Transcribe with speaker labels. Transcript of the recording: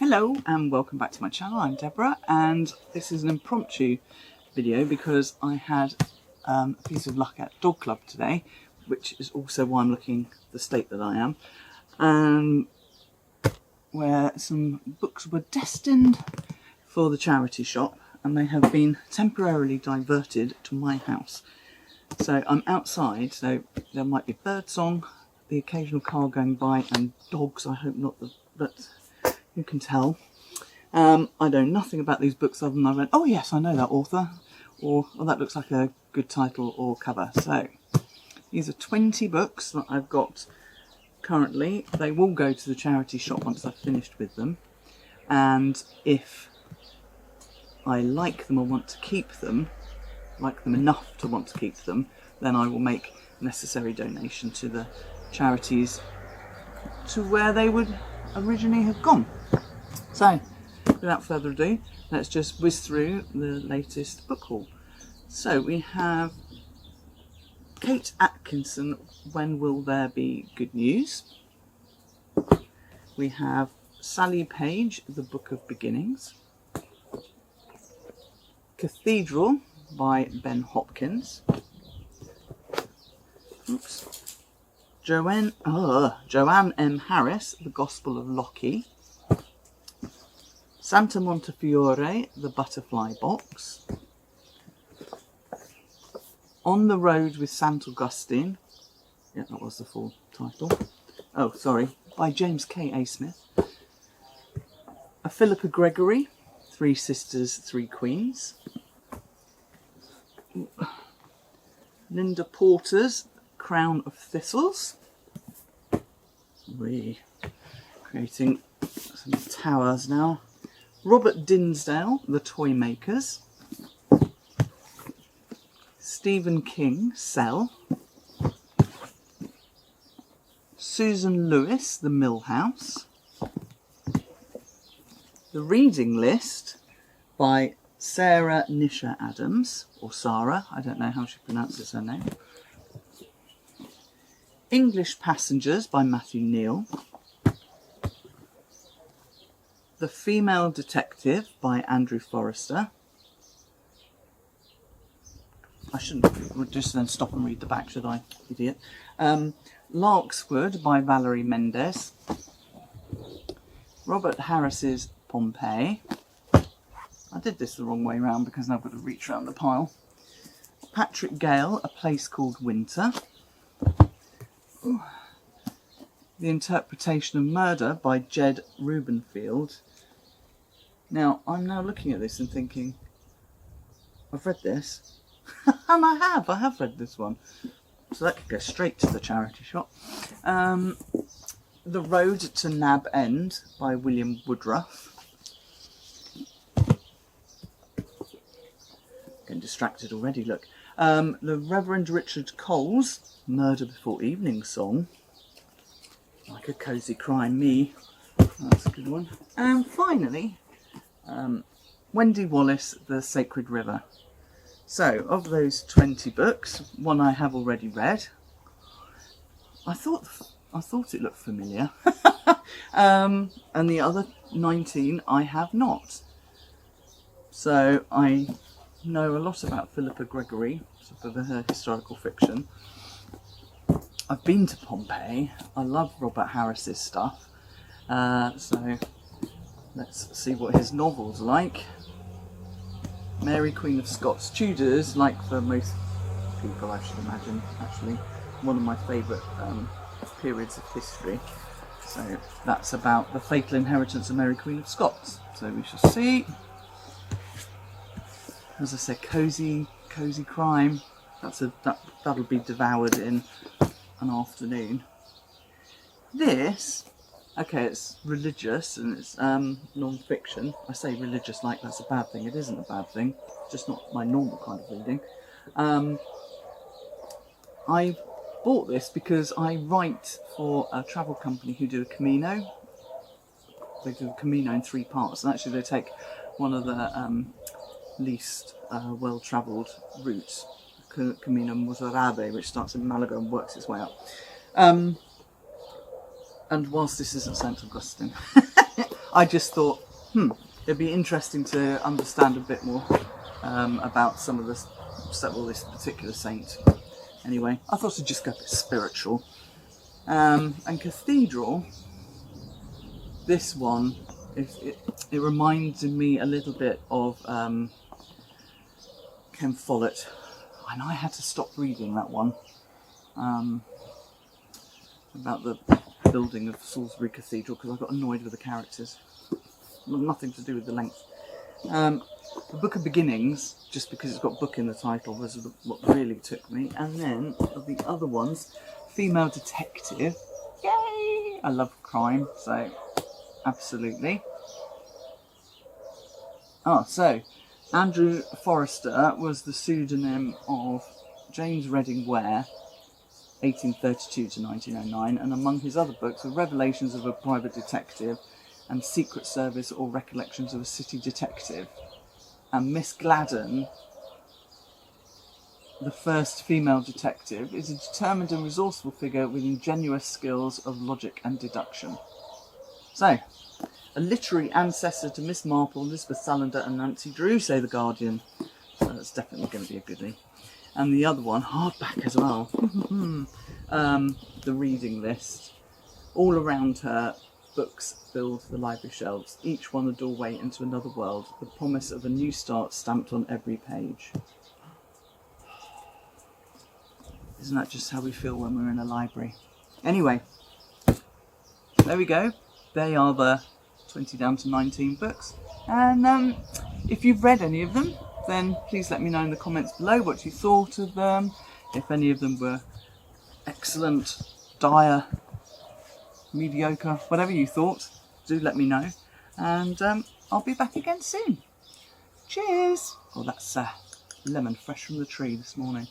Speaker 1: Hello and welcome back to my channel. I'm Deborah and this is an impromptu video because I had a piece of luck at Dog Club today, which is also why I'm looking the state that I am, where some books were destined for the charity shop and they have been temporarily diverted to my house. So I'm outside, so there might be birdsong, the occasional car going by and dogs. I hope not, but you can tell. I know nothing about these books other than I went, oh yes, I know that author, or oh, that looks like a good title or cover. So these are 20 books that I've got currently. They will go to the charity shop once I've finished with them, and if I like them or want to keep them, like them enough to want to keep them, then I will make necessary donation to the charities to where they would originally have gone. So without further ado, let's just whiz through the latest book haul. So we have Kate Atkinson, When Will There Be Good News? We have Sally Page, The Book of Beginnings. Cathedral by Ben Hopkins. Oops. Joanne M. Harris, The Gospel of Loki. Santa Montefiore, The Butterfly Box. On the Road with Saint Augustine. Yeah, that was the full title. Oh, sorry. By James K. A. Smith. A Philippa Gregory, Three Sisters, Three Queens. Linda Porter's Crown of Thistles. We're creating some towers now. Robert Dinsdale, The Toy Makers. Stephen King, Cell. Susan Lewis, The Mill House. The Reading List by Sara Nisha Adams, or Sara, I don't know how she pronounces her name. English Passengers by Matthew Kneale. The Female Detective by Andrew Forrester. I shouldn't just then stop and read the back, should I, idiot? Larkswood by Valerie Mendes. Robert Harris's Pompeii. I did this the wrong way round because now I've got to reach around the pile. Patrick Gale, A Place Called Winter. Ooh. The Interpretation of Murder by Jed Rubenfield. Now, I'm now looking at this and thinking, I've read this. And I have read this one. So that could go straight to the charity shop. The Road to Nab End by William Woodruff. Getting distracted already, look. The Reverend Richard Cole's Murder Before Evening Song. Like a cosy crime, me. That's a good one. And finally, Wendy Wallace, The Sacred River. So, of those 20 books, one I have already read. I thought it looked familiar. And the other 19 I have not. So I know a lot about Philippa Gregory, for her historical fiction. I've been to Pompeii. I love Robert Harris's stuff. So let's see what his novel's like. Mary, Queen of Scots. Tudors, like for most people I should imagine, actually one of my favourite periods of history. So that's about the fatal inheritance of Mary, Queen of Scots. So we shall see. As I said, cosy crime. That'll be devoured in an afternoon. This, okay, it's religious and it's non-fiction. I say religious like that's a bad thing. It isn't a bad thing. It's just not my normal kind of reading. I bought this because I write for a travel company who do a Camino. They do a Camino in 3 parts, and actually they take one of the least well-travelled routes, Camino Moserade, which starts in Malaga and works its way up. And whilst this isn't Saint Augustine, I just thought, it'd be interesting to understand a bit more about some of this, well, this particular saint. Anyway, I thought I'd just go a bit spiritual. And Cathedral, this one, it reminded me a little bit of Ken Follett, and I had to stop reading that one about the building of Salisbury Cathedral because I got annoyed with the characters. Nothing to do with the length. The Book of Beginnings, just because it's got book in the title, was what really took me. And then of the other ones, Female Detective. Yay! I love crime, so absolutely. Oh, so Andrew Forrester was the pseudonym of James Reading Ware, 1832 to 1909, and among his other books were Revelations of a Private Detective and Secret Service or Recollections of a City Detective. And Miss Gladden, the first female detective, is a determined and resourceful figure with ingenuous skills of logic and deduction. So, a literary ancestor to Miss Marple, Elizabeth Salander and Nancy Drew, say The Guardian. So that's definitely going to be a goodie. And the other one, hardback as well. The reading list. All around her, books filled the library shelves, each one a doorway into another world, the promise of a new start stamped on every page. Isn't that just how we feel when we're in a library? Anyway, there we go. They are the 20 down to 19 books. And if you've read any of them, then please let me know in the comments below what you thought of them. If any of them were excellent, dire, mediocre, whatever you thought, do let me know. And I'll be back again soon. Cheers! Oh, that's lemon fresh from the tree this morning.